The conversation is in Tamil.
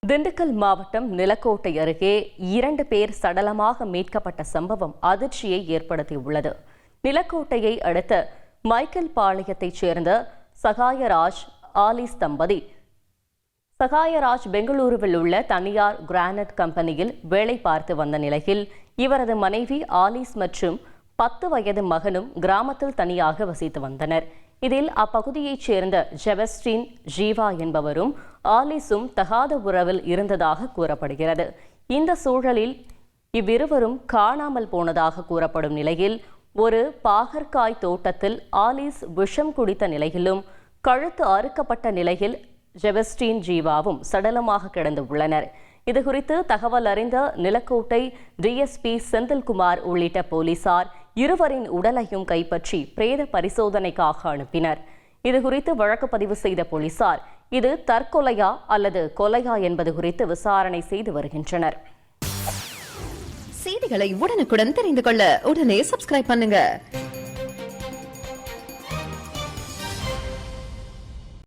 திண்டுக்கல் மாவட்டம் நிலக்கோட்டை அருகே 2 பேர் சடலமாக மீட்கப்பட்ட சம்பவம் அதிர்ச்சியை ஏற்படுத்தியுள்ளது. நிலக்கோட்டையை அடுத்த மைக்கேல் பாளையத்தைச் சேர்ந்த சகாயராஜ் ஆலிஸ் தம்பதி. சகாயராஜ் பெங்களூருவில் உள்ள தனியார் கிரானைட் கம்பெனியில் வேலை பார்த்து வந்த நிலையில் இவரது மனைவி ஆலிஸ் மற்றும் 10 வயது மகனும் கிராமத்தில் தனியாக வசித்து வந்தனர். இதில் அப்பகுதியைச் சேர்ந்த ஜெபஸ்டின் ஜீவா என்பவரும் ஆலிஸும் தகாத உறவில் இருந்ததாக கூறப்படுகிறது. இந்த சூழலில் இவ்விருவரும் காணாமல் போனதாக கூறப்படும் நிலையில் ஒரு பாகற்காய் தோட்டத்தில் ஆலிஸ் விஷம் குடித்த நிலையிலும் கழுத்து அறுக்கப்பட்ட நிலையில் ஜெபஸ்டின் ஜீவாவும் சடலமாக கிடந்து உள்ளனர். இதுகுறித்து தகவல் அறிந்த நிலக்கோட்டை டிஎஸ்பி செந்தில்குமார் உள்ளிட்ட போலீசார் இருவரின் உடலையும் கைப்பற்றி பிரேத பரிசோதனைக்காக அனுப்பினர். இதுகுறித்து வழக்கு பதிவு செய்த போலீசார் இது தற்கொலையா அல்லது கொலையா என்பது குறித்து விசாரணை செய்து வருகின்றனர். செய்திகளை உடனுக்குடன் தெரிந்து கொள்ள உடனே சப்ஸ்கிரைப் பண்ணுங்க.